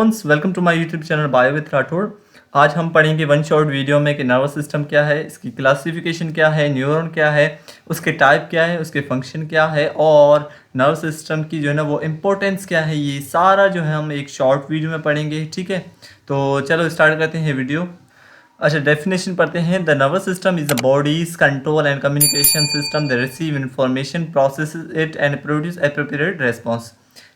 Welcome to my YouTube channel bio with Rathore. आज हम पढ़ेंगे वन शॉट वीडियो में कि नर्वस सिस्टम क्या है, इसकी क्लासिफिकेशन क्या है, न्यूरॉन क्या है, उसके टाइप क्या है, उसके फंक्शन क्या है और नर्वस सिस्टम की जो है ना वो इम्पोर्टेंस क्या है। ये सारा जो है हम एक शॉर्ट वीडियो में पढ़ेंगे, ठीक है। तो चलो स्टार्ट करते हैं वीडियो। अच्छा, डेफिनेशन पढ़ते हैं। The nervous system is the bodies control and communication system the receive information process it and produce appropriate response.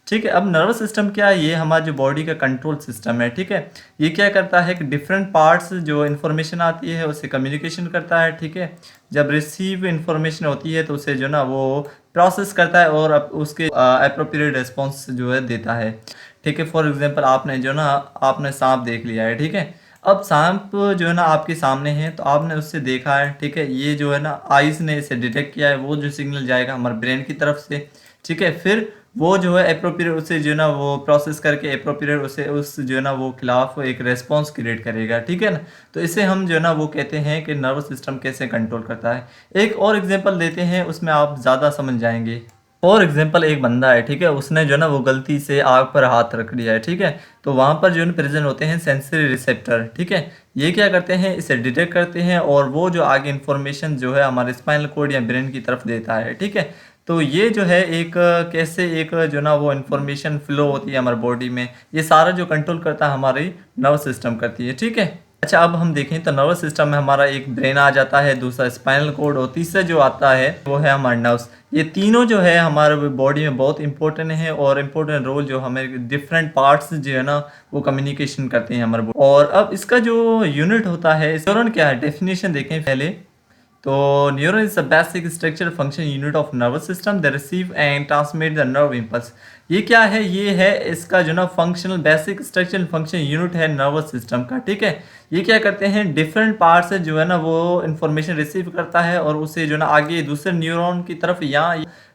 ठीक है, अब नर्वस सिस्टम क्या है? ये हमारा जो बॉडी का कंट्रोल सिस्टम है, ठीक है। ये क्या करता है कि डिफरेंट पार्ट्स जो इन्फॉर्मेशन आती है उससे कम्युनिकेशन करता है, ठीक है। जब रिसीव इन्फॉर्मेशन होती है तो उसे जो ना वो प्रोसेस करता है और अब उसके एप्रोप्रिएट रिस्पॉन्स जो है देता है, ठीक है। फॉर एग्जांपल आपने जो ना आपने सांप देख लिया है, ठीक है। अब सांप जो है ना आपके सामने है तो आपने उससे देखा है, ठीक है। ये जो है ना आइज़ ने इसे डिटेक्ट किया है, वो जो सिग्नल जाएगा हमारे ब्रेन की तरफ से, ठीक है। फिर वो जो है एप्रोप्रिएट उसे जो है ना वो प्रोसेस करके एप्रोप्रिएट उसे उस जो है ना वो खिलाफ एक रेस्पॉन्स क्रिएट करेगा, ठीक है ना। तो इसे हम जो है ना वो कहते हैं कि नर्वस सिस्टम कैसे कंट्रोल करता है। एक और एग्जांपल देते हैं, उसमें आप ज़्यादा समझ जाएंगे। फॉर एग्जांपल एक बंदा है, ठीक है, उसने जो है ना वो गलती से आग पर हाथ रख दिया है, ठीक है। तो वहाँ पर जो है प्रेजेंट होते हैं सेंसरी रिसेप्टर, ठीक है। ये क्या करते हैं, इसे डिटेक्ट करते हैं और वो जो आगे इन्फॉर्मेशन जो है हमारे स्पाइनल कोड या ब्रेन की तरफ देता है, ठीक है। तो ये जो है एक कैसे एक जो ना वो इन्फॉर्मेशन फ्लो होती है हमारे बॉडी में, ये सारा जो कंट्रोल करता है हमारी नर्वस सिस्टम करती है, ठीक है। अच्छा, अब हम देखें तो नर्वस सिस्टम में हमारा एक ब्रेन आ जाता है, दूसरा स्पाइनल कोड और तीसरा जो आता है वो है हमारा नर्व्स। ये तीनों जो है हमारे बॉडी में बहुत इंपॉर्टेंट है और इम्पोर्टेंट रोल जो हमें डिफरेंट पार्ट्स जो है ना वो कम्युनिकेशन करते हैं हमारे body। और अब इसका जो यूनिट होता है न्यूरॉन क्या है, डेफिनेशन देखें पहले। तो neuron is the basic structure function unit of nervous system the receive and transmit the nerve impulse. ये क्या है, ये है इसका जो ना functional basic structure function unit है नर्वस सिस्टम का, ठीक है। ये क्या करते हैं, डिफरेंट पार्ट से जो है ना वो इंफॉर्मेशन रिसीव करता है और उसे जो ना आगे दूसरे न्यूरॉन की तरफ या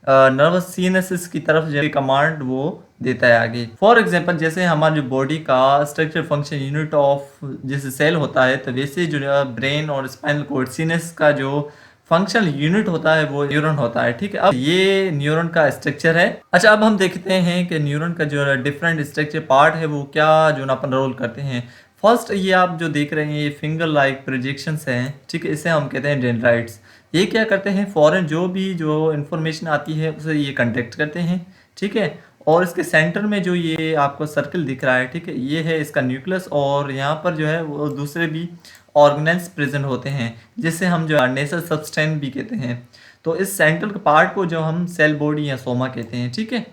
नर्वस सीनेसिस की तरफ जो कमांड वो देता है आगे। फॉर एग्जांपल जैसे हमारे जो बॉडी का स्ट्रक्चर फंक्शन यूनिट ऑफ जैसे सेल होता है, तो वैसे जो ब्रेन और स्पाइनल कोड सीनेस का जो फंक्शनल यूनिट होता है वो न्यूरॉन होता है, ठीक है। अब ये न्यूरॉन का स्ट्रक्चर है। अच्छा, अब हम देखते हैं कि न्यूरॉन का जो डिफरेंट स्ट्रक्चर पार्ट है वो क्या जो ना अपन रोल करते हैं। फर्स्ट ये आप जो देख रहे हैं ये फिंगर लाइक प्रोजेक्शंस हैं, ठीक है, इसे हम कहते हैं डेंड्राइट्स। ये क्या करते हैं, फॉरेन जो भी जो इन्फॉर्मेशन आती है उसे ये कंटेक्ट करते हैं, ठीक है। और इसके सेंटर में जो ये आपको सर्कल दिख रहा है, ठीक है, ये है इसका न्यूक्लियस और यहाँ पर जो है वो दूसरे भी ऑर्गेनेल्स प्रेजेंट होते हैं जिसे हम जो नेसल सब्सटेंस भी कहते हैं। तो इस सेंट्रल पार्ट को जो हम सेल बॉडी या सोमा कहते हैं, ठीक है।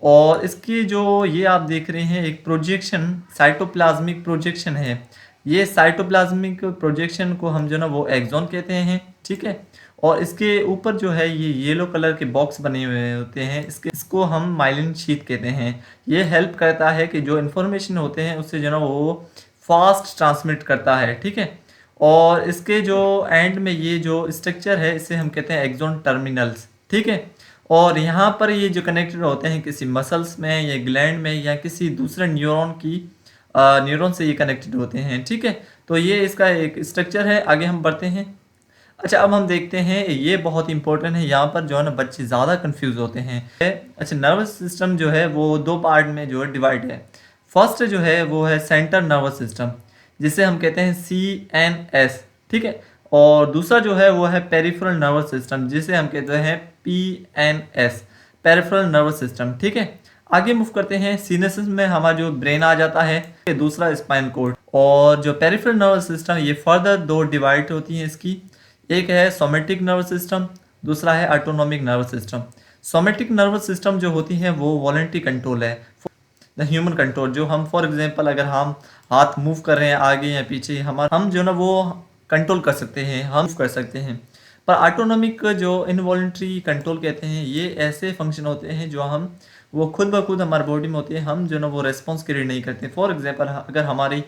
और इसकी जो ये आप देख रहे हैं एक प्रोजेक्शन साइटोप्लाज्मिक प्रोजेक्शन है। ये साइटोप्लाज्मिक प्रोजेक्शन को हम जो ना वो एक्सॉन कहते हैं, ठीक है। और इसके ऊपर जो है ये येलो कलर के बॉक्स बने हुए होते हैं, इसको हम माइलिन शीथ कहते हैं। ये हेल्प करता है कि जो इन्फॉर्मेशन होते हैं उससे जो ना वो फास्ट ट्रांसमिट करता है, ठीक है। और इसके जो एंड में ये जो स्ट्रक्चर है इसे हम कहते हैं एक्सॉन टर्मिनल्स, ठीक है। और यहाँ पर ये जो कनेक्टेड होते हैं किसी मसल्स में या ग्लैंड में या किसी दूसरे न्यूरॉन की न्यूरॉन से ये कनेक्टेड होते हैं, ठीक है। तो ये इसका एक स्ट्रक्चर है। आगे हम बढ़ते हैं। अच्छा, अब हम देखते हैं, ये बहुत इंपॉर्टेंट है, यहाँ पर जो है ना बच्चे ज़्यादा कंफ्यूज होते हैं। अच्छा, नर्वस सिस्टम जो है वो दो पार्ट में जो है डिवाइड है। फर्स्ट जो है वो है सेंटर नर्वस सिस्टम जिसे हम कहते हैं CNS, ठीक है। और दूसरा जो है वो है पेरिफेरल नर्वस सिस्टम जिसे हम कहते हैं PNS, पेरिफेरल नर्वस सिस्टम, ठीक है। आगे मूव करते हैं। सीनेसिस में हमारा जो ब्रेन आ जाता है, दूसरा स्पाइन कोड। और जो पेरिफेरल नर्वस सिस्टम ये फर्दर दो डिवाइड होती हैं इसकी। एक है सोमेटिक नर्वस सिस्टम, दूसरा है autonomic nervous system. Somatic nervous system जो होती है वो वॉलंटरी कंट्रोल है, द ह्यूमन कंट्रोल। जो हम फॉर एग्जांपल अगर हम हाथ मूव कर रहे हैं आगे या पीछे, हम जो ना वो कंट्रोल कर सकते हैं, हम कर सकते हैं। पर ऑटोनॉमिक जो इनवॉलंटरी कंट्रोल कहते हैं, ये ऐसे फंक्शन होते हैं जो हम वो खुद ब खुद हमारे बॉडी में होते हैं, हम जो ना वो रेस्पॉन्स क्रिएट नहीं करते। फॉर एग्जांपल अगर हमारी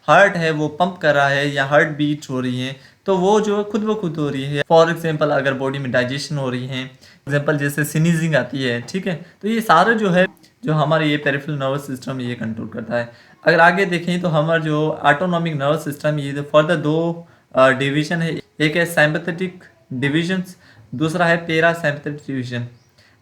हार्ट है वो पंप कर रहा है या हार्ट बीट हो रही है तो वो जो खुद ब खुद हो रही है। फॉर एग्जांपल अगर बॉडी में डाइजेशन हो रही है, एग्जांपल जैसे स्नीजिंग आती है, ठीक है। तो ये सारा जो है जो हमारे ये पेरिफेरल नर्वस सिस्टम ये कंट्रोल करता है। अगर आगे देखें तो हमारा जो ऑटोनॉमिक नर्वस सिस्टम ये फर्दर दो डिवीजन है। एक है सिंपैथेटिक डिवीजन, दूसरा है पैरासिम्पैथेटिक डिवीजन।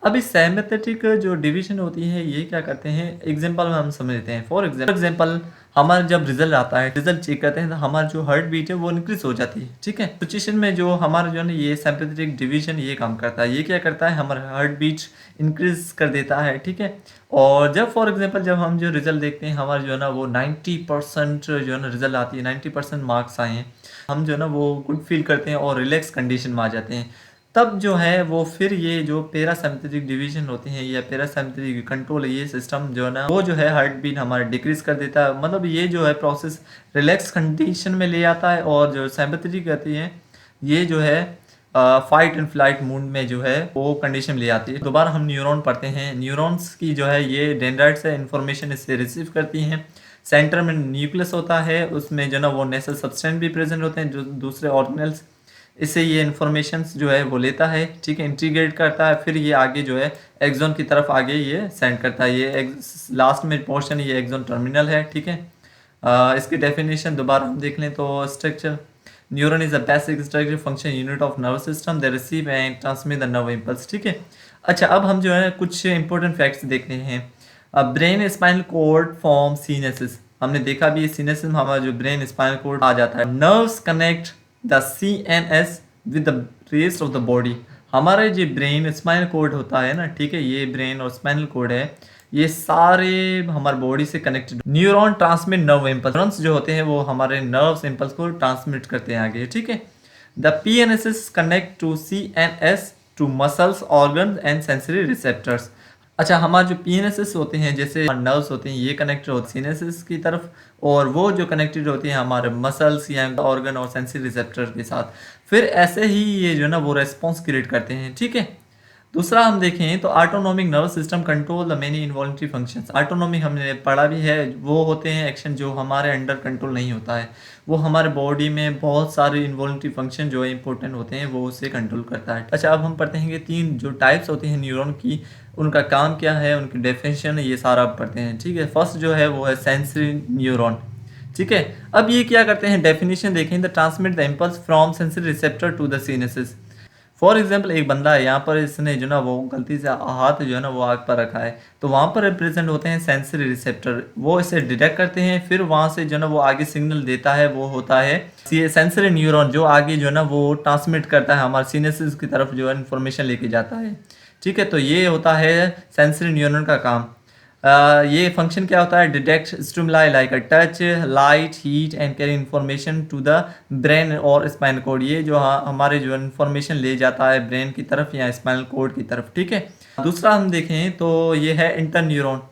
अब इस सिमेट्रिक जो डिवीजन होती है ये क्या करते हैं, एग्जांपल में हम समझ लेते हैं। फॉर एग्जांपल हमारा जब रिजल्ट आता है, रिजल्ट चेक करते हैं तो हमारा जो हार्ट बीट है वो इंक्रीज हो जाती है, ठीक है। सिचुएशन में जो हमारा जो है ना ये सिमेट्रिक डिवीजन ये काम करता है, ये क्या करता है, हमारा हार्ट बीट इंक्रीज कर देता है, ठीक है। और जब फॉर एग्जांपल जब हम जो रिजल्ट देखते हैं हमारा जो है ना वो 90% जो है ना रिजल्ट आती है, 90% मार्क्स आए हैं, हम जो है ना वो गुड फील करते हैं और रिलैक्स कंडीशन में आ जाते हैं। तब जो है वो फिर ये जो पैरासिम्पथेटिक डिवीजन होते हैं या पैरासिम्पथेटिक कंट्रोल है, ये सिस्टम जो है ना वो जो है हार्ट बीट हमारा डिक्रीज कर देता है, मतलब ये जो है प्रोसेस रिलैक्स कंडीशन में ले आता है। और जो सिम्पैथेटिक कहती है ये जो है फाइट एंड फ्लाइट मूड में जो है वो कंडीशन ले आती है। दोबारा हम न्यूरॉन पढ़ते हैं। न्यूरॉन्स की जो है ये डेंड्राइट से इंफॉर्मेशन इससे रिसीव करती हैं। सेंटर में न्यूक्लियस होता है, उसमें जो ना वो नेसल सब्सटेंस भी प्रेजेंट होते हैं जो दूसरे ऑर्गेनल्स, इससे ये इन्फॉर्मेशन जो है वो लेता है, ठीक है, इंटीग्रेट करता है, फिर ये आगे जो है एक्सॉन की तरफ आगे ये सेंड करता है। ये लास्ट में पोर्शन ये एक्सॉन टर्मिनल है, ठीक है। इसकी डेफिनेशन दोबारा हम देख लें तो structure, neuron is a basic structure function unit of nervous system they receive and transmit the nerve impulse, ठीक है। अच्छा, अब हम जो है कुछ इंपॉर्टेंट फैक्ट्स देखते हैं। ब्रेन स्पाइनल कोड फॉर्म सीनेसिस, हमने देखा भी सीनेसिस में हमारा जो ब्रेन स्पाइनल कोड आ जाता है। Nerves connect the CNS with the rest of the body, हमारा जो ब्रेन स्पाइनल कोड होता है ना, ठीक है, ये ब्रेन और स्पाइनल कोड है, ये सारे हमारे बॉडी से connected. Neuron transmit nerve impulse, neurons जो होते हैं वो हमारे नर्व्स इम्पल्स को ट्रांसमिट करते हैं आगे, ठीक है। The PNSS connect to CNS to muscles organ and sensory receptors. अच्छा, हमारे जो PNSS होते हैं जैसे नर्व्स होते हैं ये कनेक्टेड होते हैं सीनेसिस की तरफ, और वो जो कनेक्टेड होती हैं हमारे मसल्स या ऑर्गन और सेंसरी रिसेप्टर के साथ, फिर ऐसे ही ये जो है ना वो रेस्पॉन्स क्रिएट करते हैं, ठीक है। दूसरा हम देखें तो autonomic nervous system control the many involuntary functions. Autonomic हमने पढ़ा भी है, वो होते हैं एक्शन जो हमारे अंडर कंट्रोल नहीं होता है, वो हमारे बॉडी में बहुत सारे इनवॉल्युंटरी फंक्शन जो इंपॉर्टेंट होते हैं वो उसे कंट्रोल करता है। अच्छा, अब हम पढ़ते हैं कि 3 जो टाइप्स होती हैं न्यूरॉन की, उनका काम क्या है, उनकी डेफिनेशन, ये सारा पढ़ते हैं, ठीक है। फर्स्ट जो है वो है सेंसरी न्यूरॉन, ठीक है। अब ये क्या करते हैं, डेफिनेशन देखें, the transmit the impulse from sensory receptor to the CNS. For example एक बंदा है, यहाँ पर इसने जो ना वो गलती से हाथ जो है ना वो आग पर रखा है, तो वहाँ पर रिप्रेजेंट होते हैं सेंसरी रिसेप्टर, वो इसे डिटेक्ट करते हैं, फिर वहाँ से जो ना वो आगे सिग्नल देता है, वो होता है सेंसरी न्यूरॉन, जो आगे जो है ना वो ट्रांसमिट करता है हमारे सिनेसिस की तरफ जो है इन्फॉर्मेशन लेके जाता है, ठीक है। तो ये होता है सेंसरी न्यूरॉन का काम। ये फंक्शन क्या होता है, detect stimuli like a touch, light, heat and carry information to the brain और स्पाइनल कोड, ये जो हमारे जो इन्फॉर्मेशन ले जाता है ब्रेन की तरफ या स्पाइनल कोड की तरफ, ठीक है। दूसरा हम देखें तो ये है इंटर न्यूरॉन,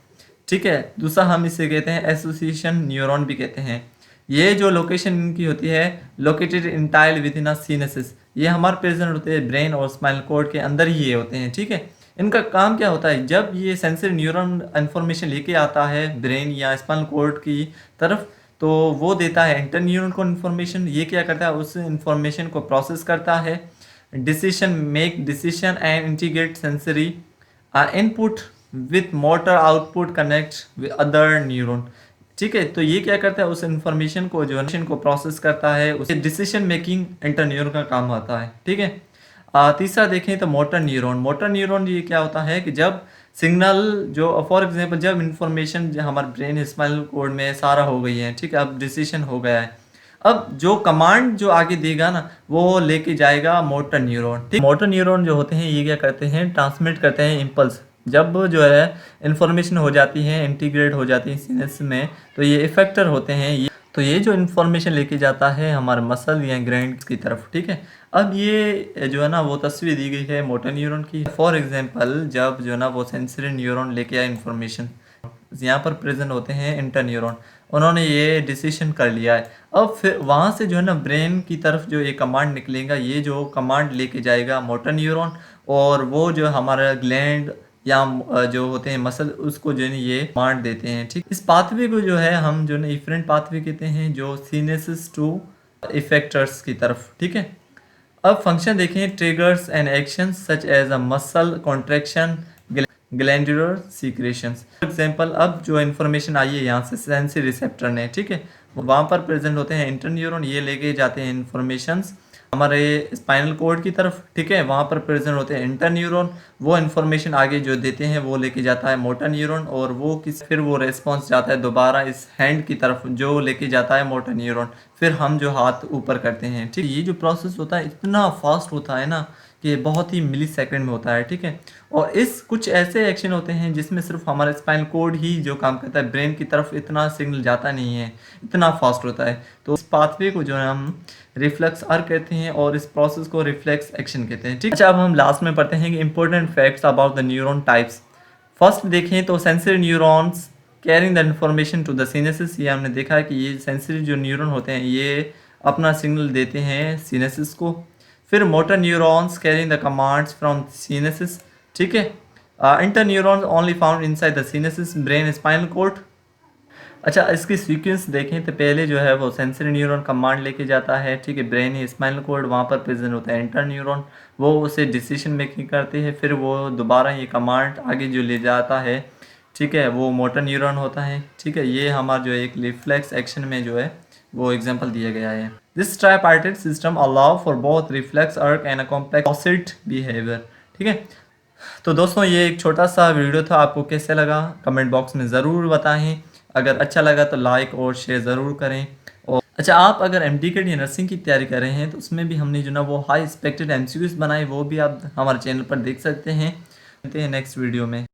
ठीक है। दूसरा हम इसे कहते हैं एसोसिएशन न्यूरॉन भी कहते हैं। ये जो लोकेशन इनकी होती है located entirely with in a sinensis, ये हमारे प्रेजेंट होते हैं ब्रेन और स्पाइनल कोड के अंदर ही ये होते हैं, ठीक है। इनका काम क्या होता है, जब ये सेंसरी न्यूरॉन इन्फॉर्मेशन लेके आता है ब्रेन या स्पाइनल कोड की तरफ, तो वो देता है इंटर न्यूरॉन को इन्फॉर्मेशन, ये क्या करता है, उस इन्फॉर्मेशन को प्रोसेस करता है, decision make decision and integrate sensory input with motor output connect with other neuron, ठीक है। तो ये क्या करता है, उस इन्फॉर्मेशन को जो है को प्रोसेस करता है, उसे डिसीजन मेकिंग इंटर न्यूरॉन का काम आता है, ठीक है। तीसरा देखें तो मोटर न्यूरॉन। मोटर न्यूरॉन ये क्या होता है कि जब सिग्नल जो फॉर एग्जांपल जब इन्फॉर्मेशन हमारे ब्रेन स्पाइनल कोड में सारा हो गई है, ठीक है, अब डिसीजन हो गया है, अब जो कमांड जो आगे देगा ना वो लेके जाएगा मोटर न्यूरॉन, ठीक। मोटर न्यूरॉन जो होते हैं ये क्या करते हैं, ट्रांसमिट करते हैं इम्पल्स, जब जो है इन्फॉर्मेशन हो जाती है इंटीग्रेट हो जाती है सिनेस में, तो ये इफेक्टर होते हैं, ये तो ये जो इन्फॉर्मेशन लेके जाता है हमारे मसल या ग्रैंड्स की तरफ, ठीक है। अब ये जो है ना वो तस्वीर दी गई है मोटर न्यूरॉन की। फॉर एग्जांपल जब जो है ना वो सेंसरी न्यूरॉन लेके आए इन्फॉर्मेशन, यहाँ पर प्रेजेंट होते हैं इंटर न्यूरॉन, उन्होंने ये डिसीजन कर लिया है, अब फिर वहाँ से जो है ना ब्रेन की तरफ जो ये कमांड निकलेगा, ये जो कमांड लेके जाएगा मोटर न्यूरॉन, और वो जो हमारा ग्लैंड या जो होते हैं मसल उसको जो है ये कमांड देते हैं, ठीक। इस पाथवे को जो है हम जो है इफरेंट पाथवे कहते हैं, जो सीनेसिस टू इफेक्टर्स की तरफ, ठीक है। अब फंक्शन देखें, triggers and actions such as a muscle contraction, glandular secretions. For example अब जो इन्फॉर्मेशन आई है यहाँ से सेंसरी रिसेप्टर ने, ठीक है, वहाँ पर प्रेजेंट होते हैं इंटर न्यूरॉन, ये लेके जाते हैं इन्फॉर्मेशंस हमारे स्पाइनल कोड की तरफ, ठीक है, वहाँ पर प्रेजेंट होते हैं इंटरन्यूरॉन। वो इन्फॉर्मेशन आगे जो देते हैं वो लेके जाता है मोटर न्यूरॉन, और वो फिर वो रेस्पॉन्स जाता है दोबारा इस हैंड की तरफ जो लेके जाता है मोटर न्यूरॉन। फिर हम जो हाथ ऊपर करते हैं, ठीक, ये जो प्रोसेस होता है इतना फास्ट होता है ना कि बहुत ही मिली सेकेंड में होता है, ठीक है। और इस कुछ ऐसे एक्शन होते हैं जिसमें सिर्फ हमारा स्पाइनल कोड ही जो काम करता है, ब्रेन की तरफ इतना सिग्नल जाता नहीं है, इतना फास्ट होता है। तो इस पाथवे को जो है हम रिफ्लेक्स आर्क कहते हैं और इस प्रोसेस को रिफ्लेक्स एक्शन कहते हैं, ठीक। अच्छा, अब हम लास्ट में पढ़ते हैं कि important facts about the neuron types. First देखें तो sensory neurons carrying the information to the synapses. ये हमने देखा है कि ये सेंसरी जो न्यूरॉन होते हैं ये अपना सिग्नल देते हैं सिनेसिस को। फिर motor neurons carrying the commands from sinensis, ठीक है। Inter neurons only found inside the sinensis brain spinal cord. अच्छा, इसकी सीक्वेंस देखें तो पहले जो है वो सेंसरी न्यूरॉन कमांड लेके जाता है, ठीक है, ब्रेन ही स्पाइनल कोड वहाँ पर प्रेजेंट होता है इंटर न्यूरॉन, वो उसे डिसीजन मेकिंग करते हैं। फिर वो दोबारा ये कमांड आगे जो ले जाता है, ठीक है, वो मोटर न्यूरॉन होता है, ठीक है। ये हमारा जो एक रिफ्लेक्स एक्शन में जो है वो एग्जांपल दिया गया है। This tripartite system allow for both reflex arc and a complex behaviour, ठीक है। तो दोस्तों ये एक छोटा सा वीडियो था, आपको कैसे लगा कमेंट बॉक्स में ज़रूर बताएं। अगर अच्छा लगा तो लाइक और शेयर ज़रूर करें। और अच्छा, आप अगर MD या नर्सिंग की तैयारी कर रहे हैं तो उसमें भी हमने जो ना वो हाई एक्सपेक्टेड MCQs बनाए, वो भी आप हमारे चैनल पर देख सकते हैं। मिलते हैं नेक्स्ट वीडियो में।